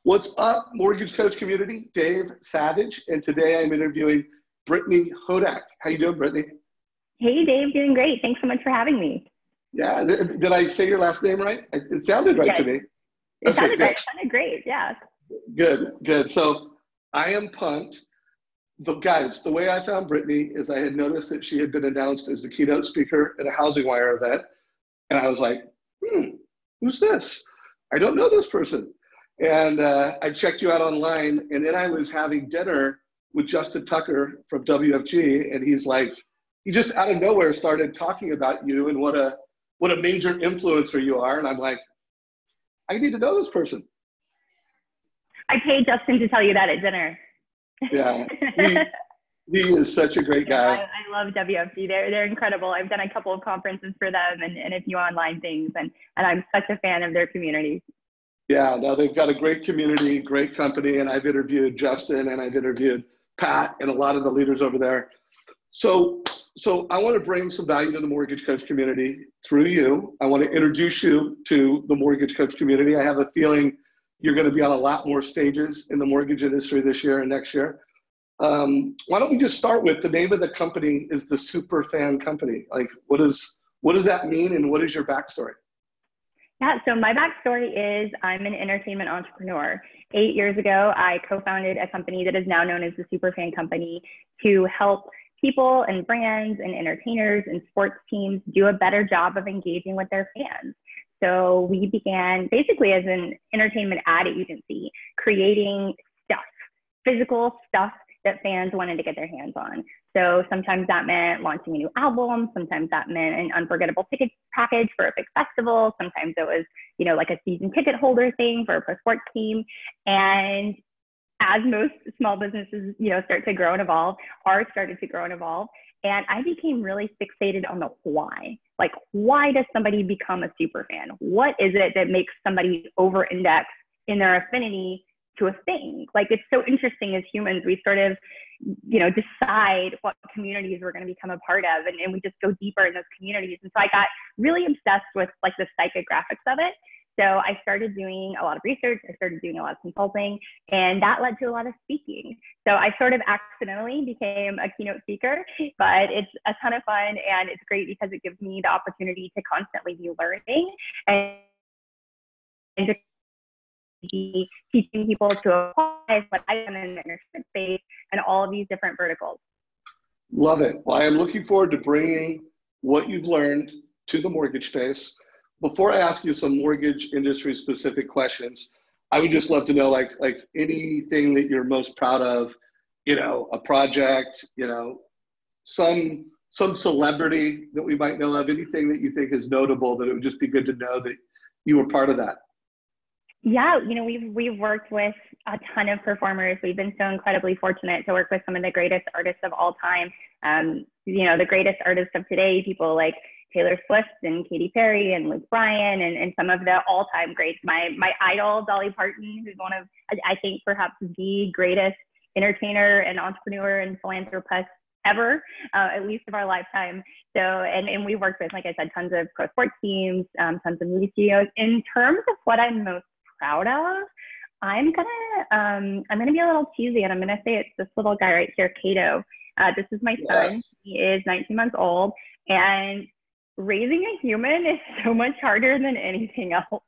What's up, Mortgage Coach community? Dave Savage, and today I'm interviewing Brittany Hodak. How you doing, Brittany? Hey, Dave, doing great. Thanks so much for having me. Yeah, did I say your last name right? It sounded right to me. It sounded right. It sounded great, yeah. Good. So I am pumped. Guys, the way I found Brittany is I had noticed that she had been announced as the keynote speaker at a Housing Wire event. And I was like, who's this? I don't know this person. And I checked you out online, and then I was having dinner with Justin Tucker from WFG, and he's like, he just out of nowhere started talking about you and what a major influencer you are. And I'm like, I need to know this person. I paid Justin to tell you that at dinner. Yeah, he is such a great guy. I love WFG. They're incredible. I've done a couple of conferences for them and a few online things, and I'm such a fan of their community. Yeah, no, they've got a great community, great company, and I've interviewed Justin and I've interviewed Pat and a lot of the leaders over there. So I want to bring some value to the Mortgage Coach community through you. I want to introduce you to the Mortgage Coach community. I have a feeling you're going to be on a lot more stages in the mortgage industry this year and next year. Why don't we just start with the name of the company is the Superfan Company. Like, what does that mean, and what is your backstory? Yeah, so my backstory is I'm an entertainment entrepreneur. 8 years ago, I co-founded a company that is now known as the Superfan Company to help people and brands and entertainers and sports teams do a better job of engaging with their fans. So we began basically as an entertainment ad agency, creating stuff, physical stuff that fans wanted to get their hands on. So sometimes that meant launching a new album. Sometimes that meant an unforgettable ticket package for a big festival. Sometimes it was, like a season ticket holder thing for a pro sports team. And as most small businesses, start to grow and evolve, ours started to grow and evolve. And I became really fixated on the why. Like, why does somebody become a super fan? What is it that makes somebody over-index in their affinity to a thing? Like, it's so interesting as humans, we sort of, decide what communities we're going to become a part of, and we just go deeper in those communities. And so I got really obsessed with like the psychographics of it. So I started doing a lot of research, I started doing a lot of consulting, and that led to a lot of speaking. So I sort of accidentally became a keynote speaker, but it's a ton of fun, and it's great because it gives me the opportunity to constantly be learning and to be teaching people to apply what I've done in the entertainment space and all of these different verticals. Love it. Well, I am looking forward to bringing what you've learned to the mortgage space. Before I ask you some mortgage industry specific questions, I would just love to know like anything that you're most proud of, a project, some celebrity that we might know of, anything that you think is notable that it would just be good to know that you were part of that. Yeah, we've worked with a ton of performers. We've been so incredibly fortunate to work with some of the greatest artists of all time. The greatest artists of today, people like Taylor Swift and Katy Perry and Luke Bryan and some of the all-time greats. My idol, Dolly Parton, who's one of, I think, perhaps the greatest entertainer and entrepreneur and philanthropist ever, at least of our lifetime. So, and we worked with, like I said, tons of pro sports teams, tons of movie studios. In terms of what I'm most proud of, I'm gonna be a little cheesy, and I'm gonna say it's this little guy right here, Kato. This is my son. Yes. He is 19 months old, and raising a human is so much harder than anything else.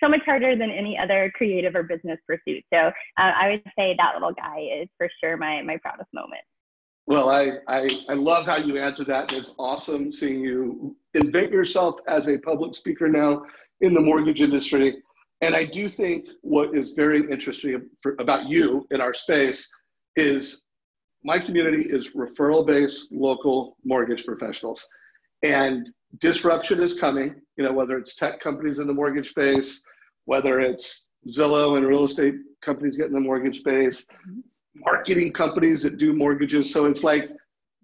So much harder than any other creative or business pursuit. So I would say that little guy is for sure my proudest moment. Well, I love how you answered that. It's awesome seeing you invent yourself as a public speaker now in the mortgage industry. And I do think what is very interesting about you in our space is my community is referral-based local mortgage professionals. And disruption is coming, whether it's tech companies in the mortgage space, whether it's Zillow and real estate companies getting the mortgage space, marketing companies that do mortgages. So it's like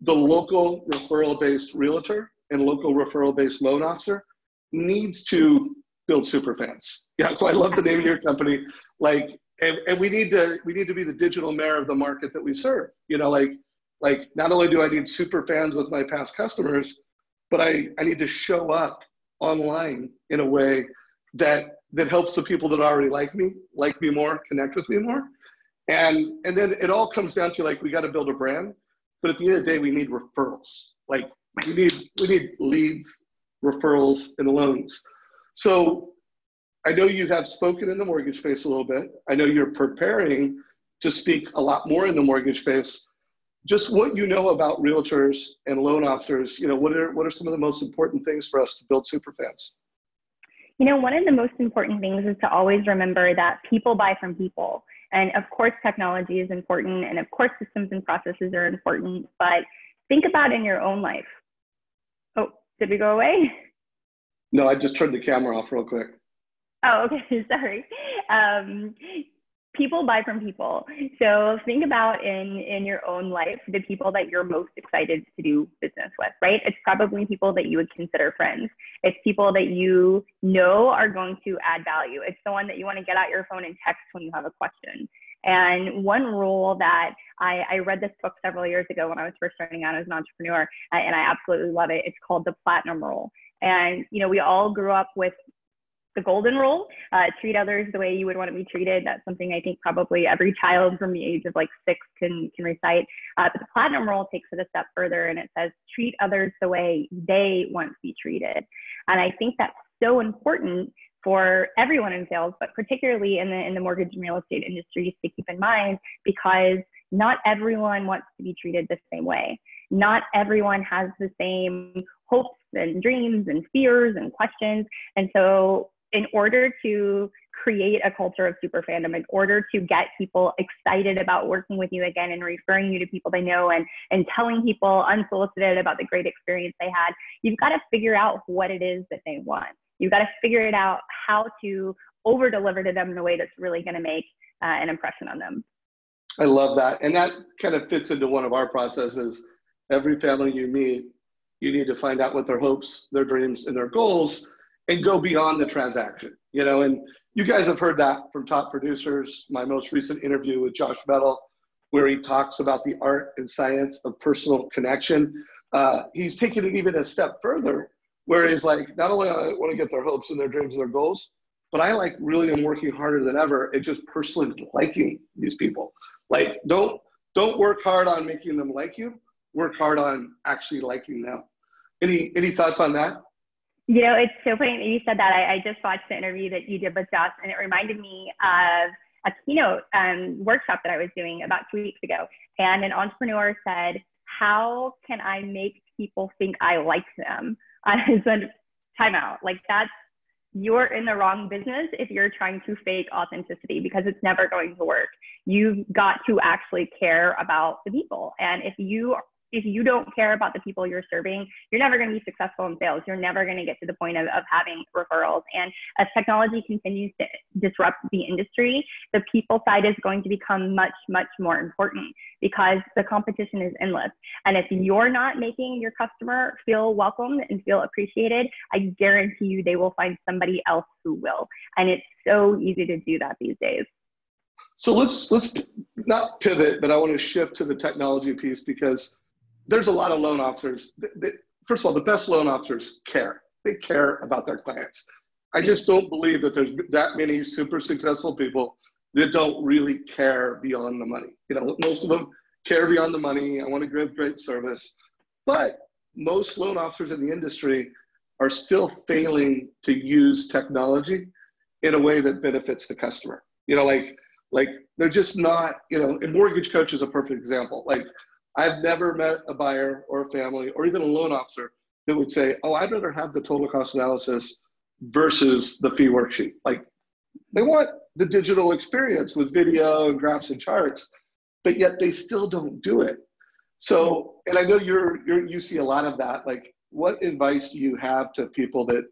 the local referral-based realtor and local referral-based loan officer needs to build super fans. Yeah, so I love the name of your company. And we need to be the digital mayor of the market that we serve. Not only do I need super fans with my past customers, but I need to show up online in a way that that helps the people that already like me more, connect with me more. And then it all comes down to like, we got to build a brand, but at the end of the day, we need referrals. Like we need leads, referrals, and loans. So I know you have spoken in the mortgage space a little bit. I know you're preparing to speak a lot more in the mortgage space. Just what you know about realtors and loan officers, what are some of the most important things for us to build superfans? One of the most important things is to always remember that people buy from people. And of course, technology is important. And of course, systems and processes are important. But think about in your own life. Oh, did we go away? No, I just turned the camera off real quick. Oh, okay, sorry. People buy from people. So think about in your own life, the people that you're most excited to do business with, right? It's probably people that you would consider friends. It's people that you know are going to add value. It's the one that you want to get out your phone and text when you have a question. And one rule that I read this book several years ago when I was first starting out as an entrepreneur, and I absolutely love it. It's called the Platinum Rule. And, we all grew up with the golden rule, treat others the way you would want to be treated. That's something I think probably every child from the age of like 6 can recite. But the platinum rule takes it a step further, and it says, treat others the way they want to be treated. And I think that's so important for everyone in sales, but particularly in the mortgage and real estate industries to keep in mind, because not everyone wants to be treated the same way. Not everyone has the same hopes and dreams and fears and questions. And so in order to create a culture of super fandom, in order to get people excited about working with you again and referring you to people they know and telling people unsolicited about the great experience they had, you've got to figure out what it is that they want. You've got to figure it out how to over deliver to them in a way that's really going to make an impression on them. I love that. And that kind of fits into one of our processes. Every family you meet, you need to find out what their hopes, their dreams, and their goals, and go beyond the transaction. And you guys have heard that from top producers. My most recent interview with Josh Vettel, where he talks about the art and science of personal connection. He's taken it even a step further, where he's like, not only do I want to get their hopes and their dreams and their goals, but I really am working harder than ever at just personally liking these people. Like, don't work hard on making them like you. Work hard on actually liking them. Any thoughts on that? It's so funny that you said that. I just watched the interview that you did with Josh, and it reminded me of a keynote workshop that I was doing about 2 weeks ago. And an entrepreneur said, how can I make people think I like them? I said, time out. You're in the wrong business if you're trying to fake authenticity, because it's never going to work. You've got to actually care about the people. And if you don't care about the people you're serving, you're never going to be successful in sales. You're never going to get to the point of having referrals. And as technology continues to disrupt the industry, the people side is going to become much, much more important, because the competition is endless. And if you're not making your customer feel welcome and feel appreciated, I guarantee you they will find somebody else who will. And it's so easy to do that these days. So let's not pivot, but I want to shift to the technology piece, because there's a lot of loan officers. First of all, the best loan officers care. They care about their clients. I just don't believe that there's that many super successful people that don't really care beyond the money. Most of them care beyond the money. I want to give great service. But most loan officers in the industry are still failing to use technology in a way that benefits the customer. They're just not, and Mortgage Coach is a perfect example. I've never met a buyer or a family or even a loan officer that would say, oh, I'd rather have the total cost analysis versus the fee worksheet. They want the digital experience with video and graphs and charts, but yet they still don't do it. So, and I know you see a lot of that. What advice do you have to people that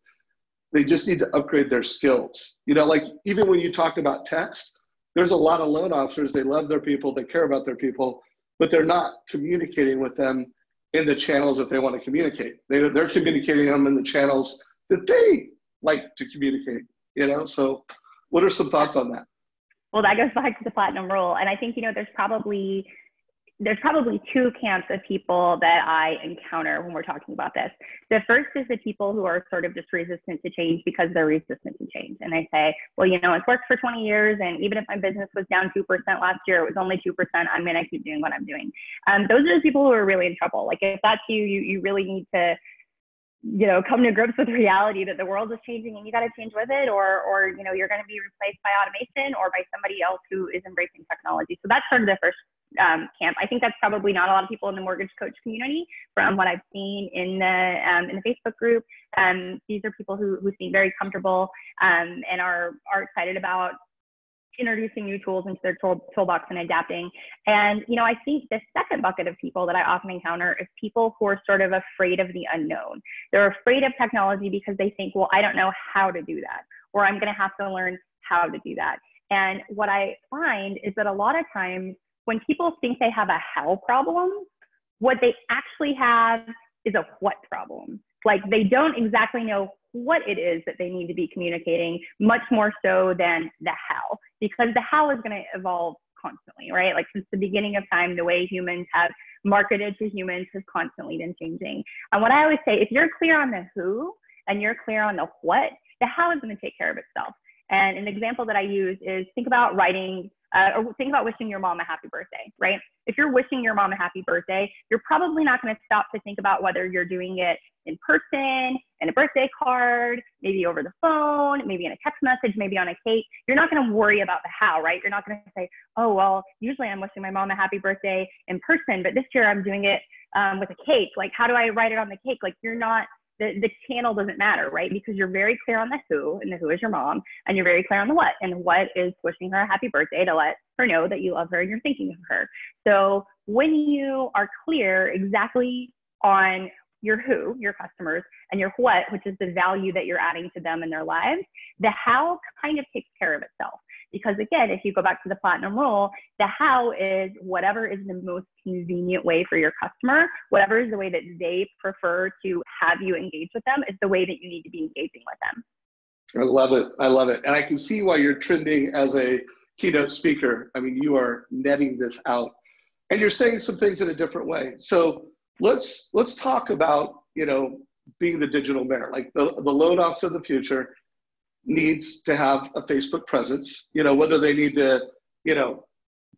they just need to upgrade their skills? Even when you talk about text, there's a lot of loan officers, they love their people, they care about their people, but they're not communicating with them in the channels that they want to communicate. They're communicating them in the channels that they like to communicate, So what are some thoughts on that? Well, that goes back to the platinum rule. And I think, there's probably there's probably two camps of people that I encounter when we're talking about this. The first is the people who are sort of just resistant to change because they're resistant to change. And they say, well, you know, it's worked for 20 years. And even if my business was down 2% last year, it was only 2%. I'm going to keep doing what I'm doing. Those are the people who are really in trouble. Like if that's you, you really need to, you know, come to grips with the reality that the world is changing and you got to change with it, or, you know, you're going to be replaced by automation or by somebody else who is embracing technology. So that's sort of the first camp. I think that's probably not a lot of people in the mortgage coach community from what I've seen in the Facebook group. These are people who seem very comfortable and are excited about introducing new tools into their toolbox and adapting. And, you know, I think the second bucket of people that I often encounter is people who are sort of afraid of the unknown. They're afraid of technology because they think, well, I don't know how to do that, or I'm going to have to learn how to do that. And what I find is that a lot of times when people think they have a how problem, what they actually have is a what problem. Like they don't exactly know what it is that they need to be communicating, much more so than the how, because the how is going to evolve constantly, right? Like since the beginning of time, the way humans have marketed to humans has constantly been changing. And what I always say, if you're clear on the who and you're clear on the what, the how is going to take care of itself. And an example that I use is think about writing or think about wishing your mom a happy birthday, right? If you're wishing your mom a happy birthday, you're probably not going to stop to think about whether you're doing it in person, in a birthday card, maybe over the phone, maybe in a text message, maybe on a cake. You're not going to worry about the how, right? You're not going to say, oh, well, usually I'm wishing my mom a happy birthday in person, but this year I'm doing it with a cake. Like, how do I write it on the cake? Like, you're not, the channel doesn't matter, right? Because you're very clear on the who, and the who is your mom, and you're very clear on the what, and what is wishing her a happy birthday to let her know that you love her and you're thinking of her. So when you are clear exactly on your who, your customers, and your what, which is the value that you're adding to them in their lives, the how kind of takes care of itself. Because again, if you go back to the platinum rule, the how is whatever is the most convenient way for your customer, whatever is the way that they prefer to have you engage with them is the way that you need to be engaging with them. I love it. I love it. And I can see why you're trending as a keynote speaker. I mean, you are netting this out and you're saying some things in a different way. So let's talk about, you know, being the digital mayor, like the loan officer of the future needs to have a Facebook presence, you know, whether they need to, you know,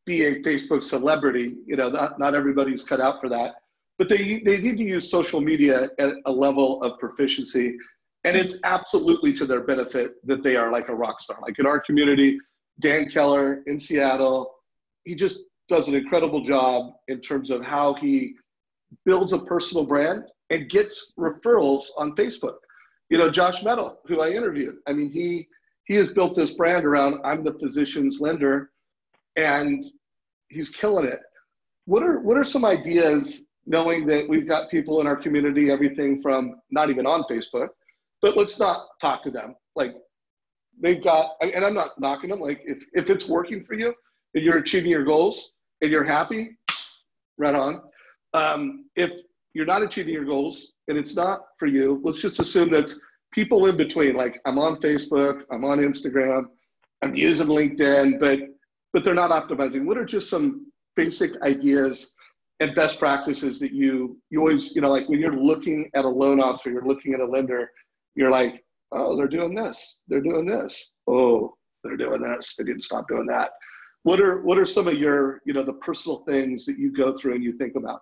be a Facebook celebrity, you know, not everybody's cut out for that, but they need to use social media at a level of proficiency. And it's absolutely to their benefit that they are like a rock star. Like in our community, Dan Keller in Seattle, he just does an incredible job in terms of how he builds a personal brand and gets referrals on Facebook. You know, Josh Meadow, who I interviewed, I mean, he has built this brand around, I'm the physician's lender, and he's killing it. What are some ideas, knowing that we've got people in our community, everything from not even on Facebook, but let's not talk to them. Like they've got, and I'm not knocking them, like if it's working for you and you're achieving your goals and you're happy, right on. If you're not achieving your goals and it's not for you, let's just assume that people in between, like I'm on Facebook, I'm on Instagram, I'm using LinkedIn, but they're not optimizing. What are just some basic ideas and best practices that you always, you know, like when you're looking at a loan officer, you're looking at a lender, you're like, oh, they're doing this, they're doing this. Oh, they're doing this, they didn't stop doing that. What are some of your, you know, the personal things that you go through and you think about?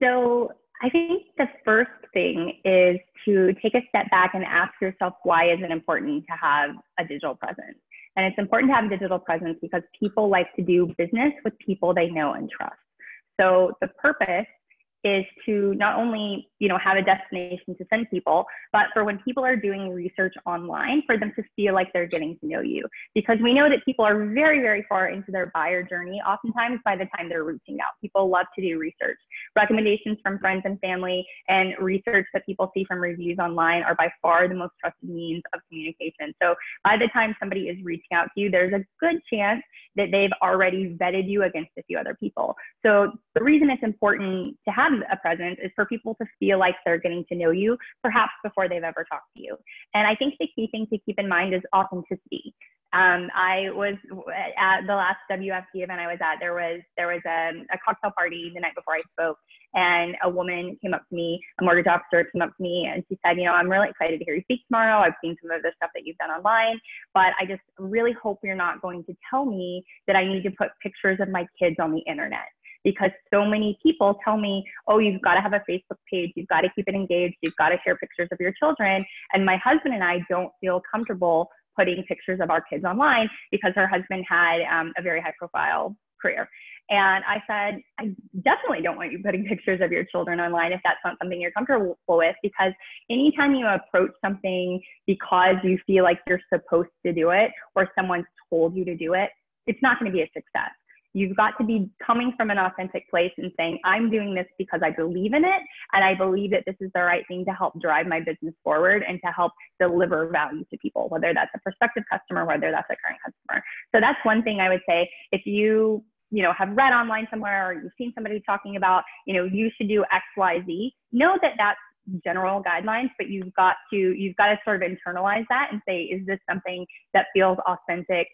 So I think the first thing is to take a step back and ask yourself, why is it important to have a digital presence? And it's important to have a digital presence because people like to do business with people they know and trust. So the purpose is to not only, you know, have a destination to send people, but for when people are doing research online, for them to feel like they're getting to know you. Because we know that people are very, very far into their buyer journey, oftentimes by the time they're reaching out. People love to do research. Recommendations from friends and family and research that people see from reviews online are by far the most trusted means of communication. So by the time somebody is reaching out to you, there's a good chance that they've already vetted you against a few other people. So the reason it's important to have a presence is for people to feel like they're getting to know you, perhaps before they've ever talked to you. And I think the key thing to keep in mind is authenticity. I was at the last WFT event I was at. There was a cocktail party the night before I spoke, and a woman came up to me, a mortgage officer came up to me, and she said, I'm really excited to hear you speak tomorrow. I've seen some of the stuff that you've done online, but I just really hope you're not going to tell me that I need to put pictures of my kids on the internet. Because so many people tell me, oh, you've got to have a Facebook page, you've got to keep it engaged, you've got to share pictures of your children. And my husband and I don't feel comfortable putting pictures of our kids online because her husband had a very high profile career. And I said, I definitely don't want you putting pictures of your children online if that's not something you're comfortable with, because anytime you approach something because you feel like you're supposed to do it or someone's told you to do it, it's not going to be a success. You've got to be coming from an authentic place and saying, I'm doing this because I believe in it. And I believe that this is the right thing to help drive my business forward and to help deliver value to people, whether that's a prospective customer, whether that's a current customer. So that's one thing I would say. If you have read online somewhere or you've seen somebody talking about, you should do X, Y, Z, know that that's general guidelines, but you've got to sort of internalize that and say, is this something that feels authentic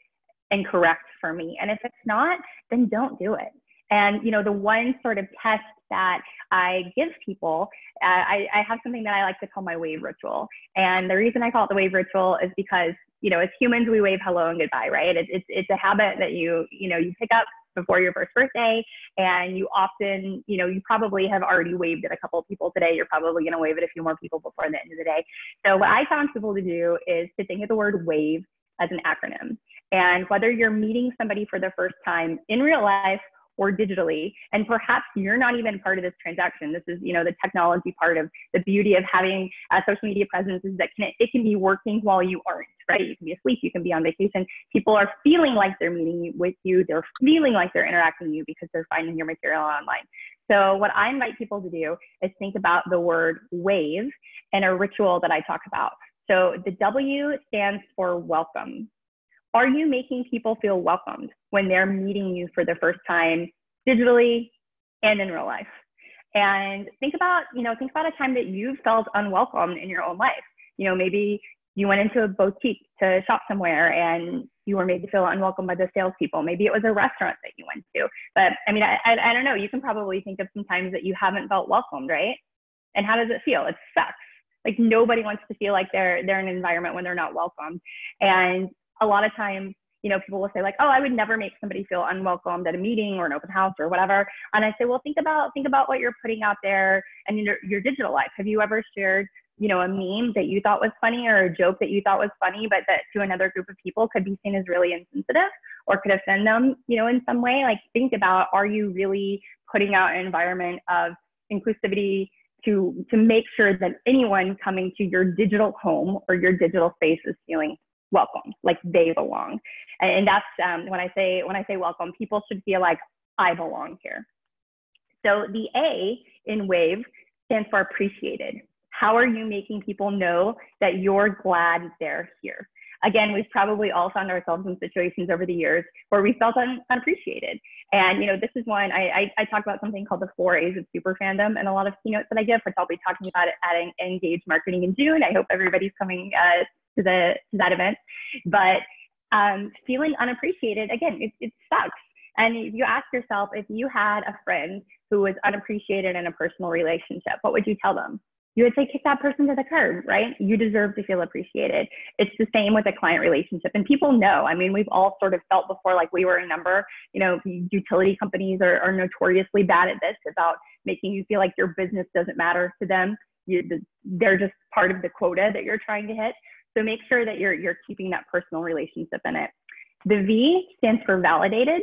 and correct for me? And if it's not, then don't do it. And, the one sort of test that I give people, I have something that I like to call my wave ritual. And the reason I call it the wave ritual is because, as humans, we wave hello and goodbye, right? It's a habit that you pick up before your first birthday, and you often, you probably have already waved at a couple of people today. You're probably going to wave at a few more people before the end of the day. So what I found people to do is to think of the word wave as an acronym. And whether you're meeting somebody for the first time in real life or digitally, and perhaps you're not even part of this transaction. This is, the technology part of the beauty of having a social media presence is that it can be working while you aren't, right? You can be asleep, you can be on vacation. People are feeling like they're meeting with you. They're feeling like they're interacting with you because they're finding your material online. So what I invite people to do is think about the word wave and a ritual that I talk about. So the W stands for welcome. Are you making people feel welcomed when they're meeting you for the first time digitally and in real life? And think about a time that you felt unwelcome in your own life. Maybe you went into a boutique to shop somewhere and you were made to feel unwelcome by the salespeople. Maybe it was a restaurant that you went to. But I don't know, you can probably think of some times that you haven't felt welcomed, right? And how does it feel? It sucks. Like nobody wants to feel like they're in an environment when they're not welcomed. And a lot of times, people will say like, oh, I would never make somebody feel unwelcomed at a meeting or an open house or whatever. And I say, well, think about what you're putting out there and your digital life. Have you ever shared, a meme that you thought was funny or a joke that you thought was funny, but that to another group of people could be seen as really insensitive or could offend them, in some way? Like think about, are you really putting out an environment of inclusivity to make sure that anyone coming to your digital home or your digital space is feeling welcome, like they belong. And that's when I say welcome, people should feel like I belong here. So the A in WAVE stands for appreciated. How are you making people know that you're glad they're here? Again, we've probably all found ourselves in situations over the years where we felt unappreciated. And, this is one, I talk about something called the 4 A's of super fandom and a lot of keynotes that I give, which I'll be talking about it at Engage Marketing in June. I hope everybody's coming to that event. But feeling unappreciated, again, it sucks. And if you ask yourself, if you had a friend who was unappreciated in a personal relationship, what would you tell them? You would say, kick that person to the curb, right? You deserve to feel appreciated. It's the same with a client relationship. And people know, we've all sort of felt before like we were a number. Utility companies are notoriously bad at this, about making you feel like your business doesn't matter to them. They're just part of the quota that you're trying to hit. So make sure that you're keeping that personal relationship in it. The V stands for validated.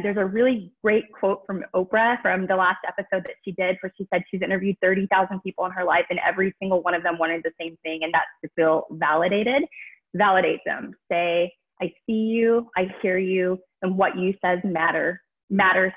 There's a really great quote from Oprah from the last episode that she did, where she said she's interviewed 30,000 people in her life and every single one of them wanted the same thing, and that's to feel validated. Validate them. Say, I see you, I hear you, and what you says matters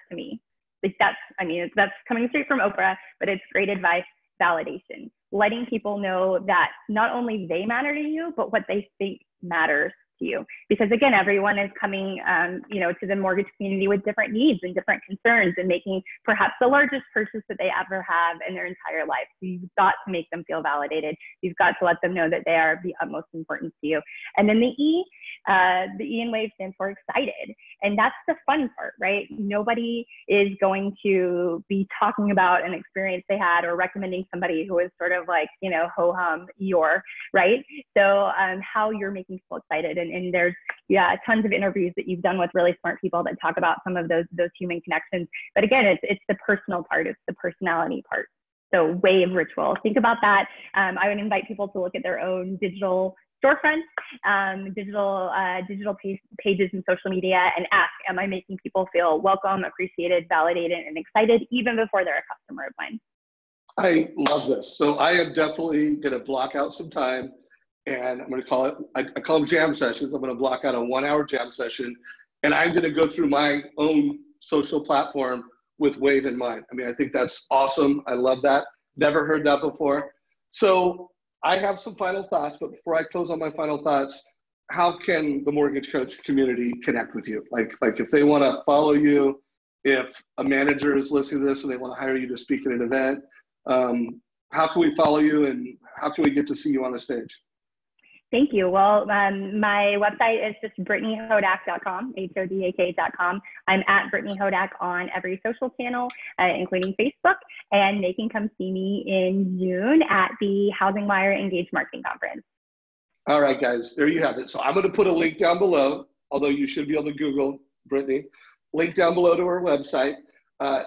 to me. Like that's coming straight from Oprah, but it's great advice. Validation. Letting people know that not only they matter to you, but what they think matters to you, because again, everyone is coming, you know, to the mortgage community with different needs and different concerns, and making perhaps the largest purchase that they ever have in their entire life. So you've got to make them feel validated. You've got to let them know that they are the utmost importance to you. And then the E in WAVE stands for excited. And that's the fun part, right? Nobody is going to be talking about an experience they had or recommending somebody who is sort of like, you know, ho-hum, right? So how you're making people excited. And there's, tons of interviews that you've done with really smart people that talk about some of those human connections. But again, it's the personal part, it's the personality part. So WAVE ritual, think about that. I would invite people to look at their own digital storefronts, digital pages and social media, and ask, am I making people feel welcome, appreciated, validated, and excited even before they're a customer of mine? I love this. So I am definitely going to block out some time, and I'm going to call it, I call them jam sessions. I'm going to block out a 1-hour jam session, and I'm going to go through my own social platform with WAVE in mind. I mean, I think that's awesome. I love that. Never heard that before. So I have some final thoughts, but before I close on my final thoughts, how can the mortgage coach community connect with you? Like if they want to follow you, if a manager is listening to this and they want to hire you to speak at an event, how can we follow you, and how can we get to see you on the stage? Thank you. Well, my website is just BrittanyHodak.com, HODAK.com. I'm at Brittany Hodak on every social channel, including Facebook, and they can come see me in June at the Housing Wire Engaged Marketing Conference. All right, guys, there you have it. So I'm going to put a link down below, although you should be able to Google Brittany. Link down below to her website.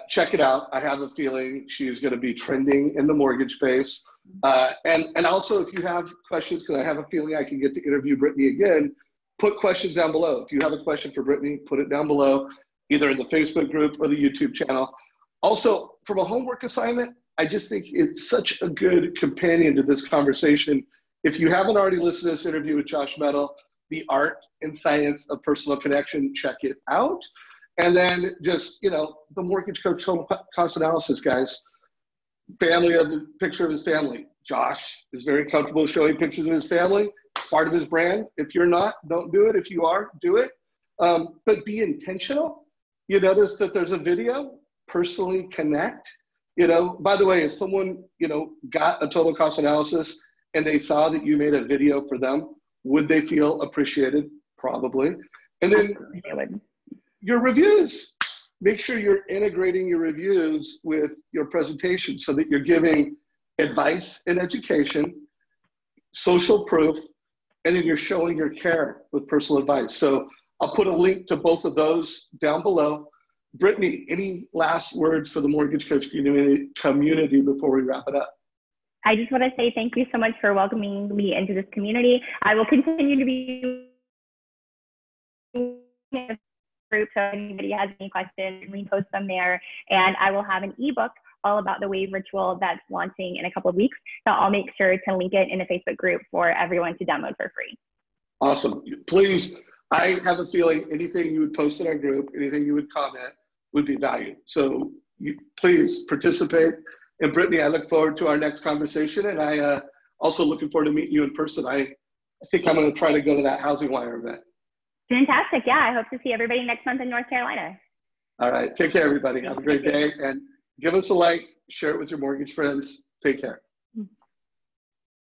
Check it out. I have a feeling she's going to be trending in the mortgage space. And also, if you have questions, because I have a feeling I can get to interview Brittany again, put questions down below. If you have a question for Brittany, put it down below, either in the Facebook group or the YouTube channel. Also, from a homework assignment, I just think it's such a good companion to this conversation. If you haven't already listened to this interview with Josh Metal, The Art and Science of Personal Connection, check it out. And then just, you know, the mortgage coach total cost analysis, guys. Family of the picture of his family. Josh is very comfortable showing pictures of his family. It's part of his brand. If you're not, don't do it. If you are, do it. But be intentional. You notice that there's a video. Personally connect. You know, by the way, if someone, you know, got a total cost analysis and they saw that you made a video for them, would they feel appreciated? Probably. And then your reviews. Make sure you're integrating your reviews with your presentation so that you're giving advice and education, social proof, and then you're showing your care with personal advice. So I'll put a link to both of those down below. Brittany, any last words for the mortgage coach community before we wrap it up? I just want to say thank you so much for welcoming me into this community. I will continue to be group, so if anybody has any questions, we post them there, and I will have an ebook all about the WAVE ritual that's launching in a couple of weeks. So I'll make sure to link it in the Facebook group for everyone to download for free. Awesome. Please, I have a feeling anything you would post in our group, anything you would comment would be valued. So please participate. And Brittany, I look forward to our next conversation, and I also looking forward to meeting you in person. I think I'm going to try to go to that Housing Wire event. Fantastic. Yeah, I hope to see everybody next month in North Carolina. All right. Take care, everybody. Have a great day. And give us a like, share it with your mortgage friends. Take care.